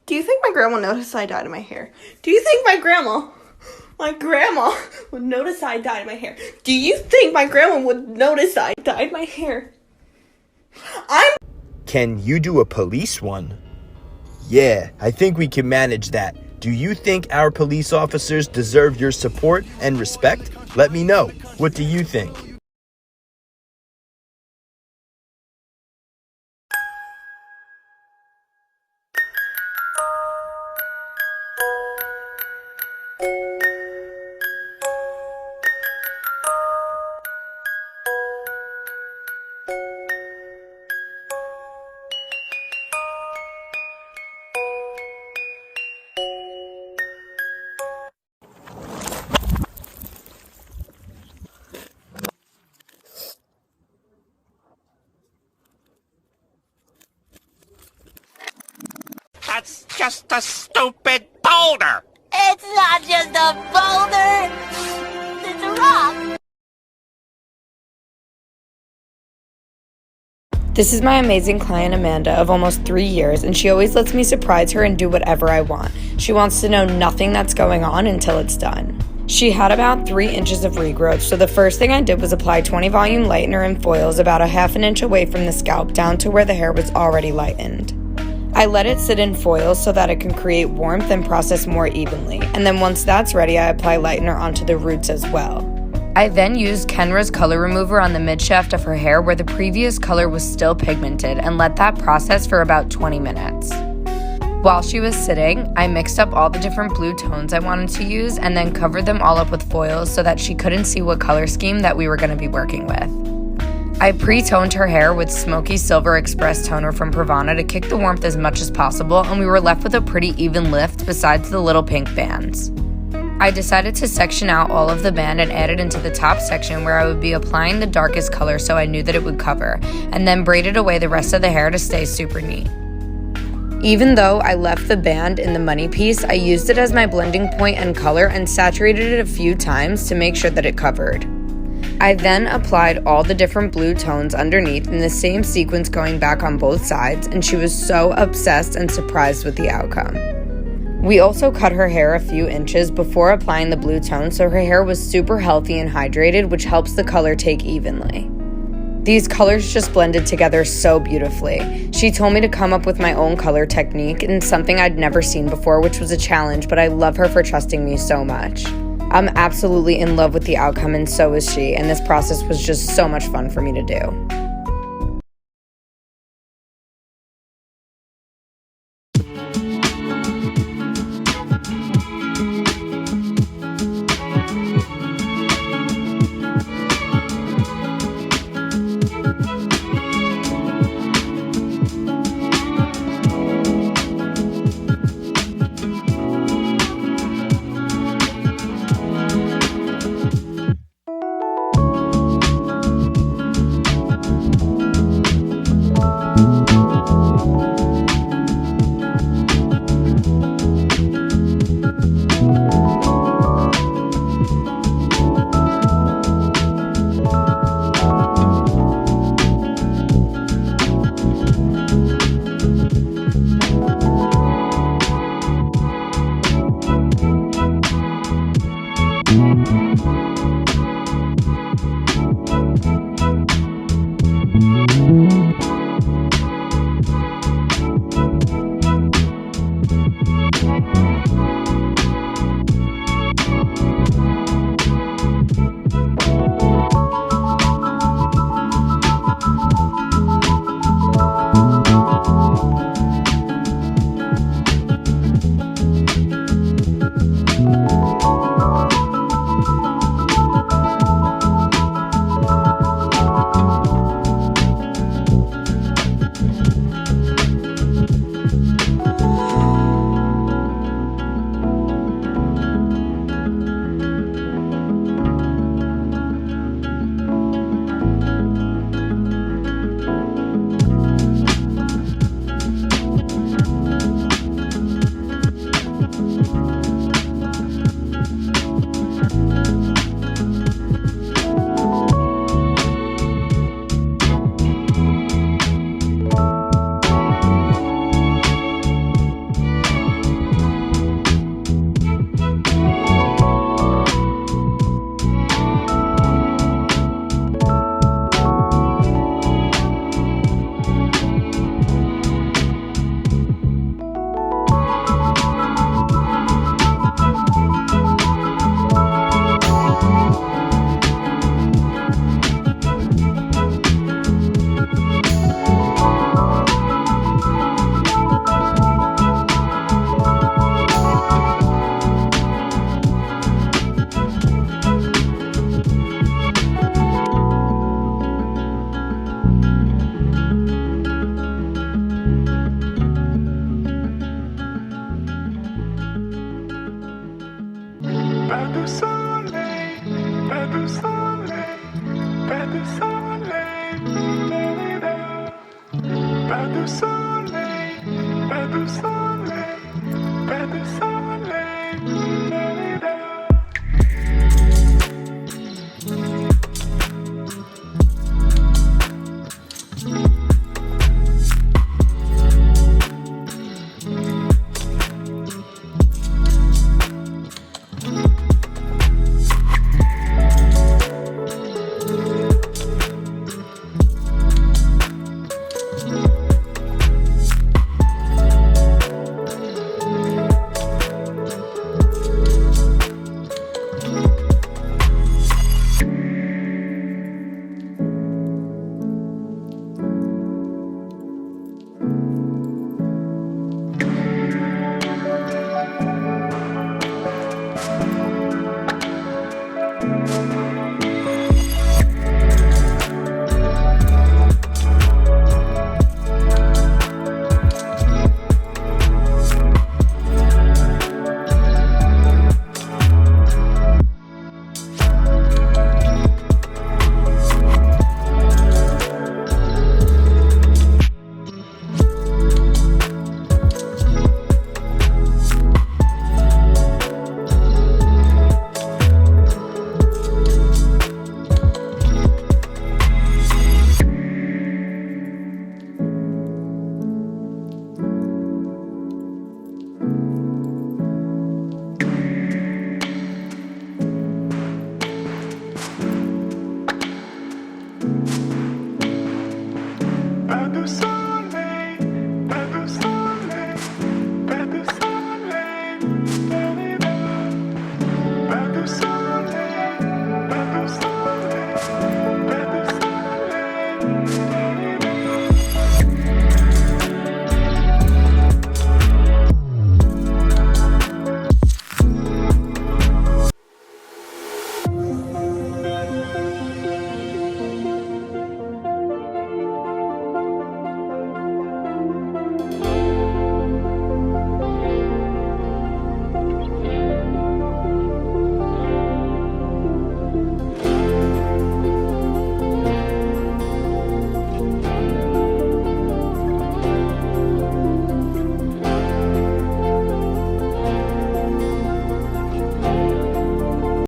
Do you think my grandma noticed I dyed my hair? Do you think my grandma would notice I dyed my hair? Do you think my grandma would notice I dyed my hair? Can you do a police one? Yeah, I think we can manage that. Do you think our police officers deserve your support and respect? Let me know. What do you think? That's just a stupid boulder! It's not just a boulder! It's a rock! This is my amazing client Amanda of almost 3 years, and she always lets me surprise her and do whatever I want. She wants to know nothing that's going on until it's done. She had about 3 inches of regrowth, so the first thing I did was apply 20 volume lightener and foils about a half an inch away from the scalp down to where the hair was already lightened. I let it sit in foils so that it can create warmth and process more evenly, and then once that's ready, I apply lightener onto the roots as well. I then used Kenra's color remover on the mid-shaft of her hair where the previous color was still pigmented and let that process for about 20 minutes. While she was sitting, I mixed up all the different blue tones I wanted to use and then covered them all up with foils so that she couldn't see what color scheme that we were going to be working with. I pre-toned her hair with Smoky Silver Express toner from Pravana to kick the warmth as much as possible, and we were left with a pretty even lift besides the little pink bands. I decided to section out all of the band and add it into the top section where I would be applying the darkest color so I knew that it would cover, and then braided away the rest of the hair to stay super neat. Even though I left the band in the money piece, I used it as my blending point and color and saturated it a few times to make sure that it covered. I then applied all the different blue tones underneath in the same sequence going back on both sides, and she was so obsessed and surprised with the outcome. We also cut her hair a few inches before applying the blue tone so her hair was super healthy and hydrated, which helps the color take evenly. These colors just blended together so beautifully. She told me to come up with my own color technique and something I'd never seen before, which was a challenge, but I love her for trusting me so much. I'm absolutely in love with the outcome, and so is she, and this process was just so much fun for me to do. Bruce.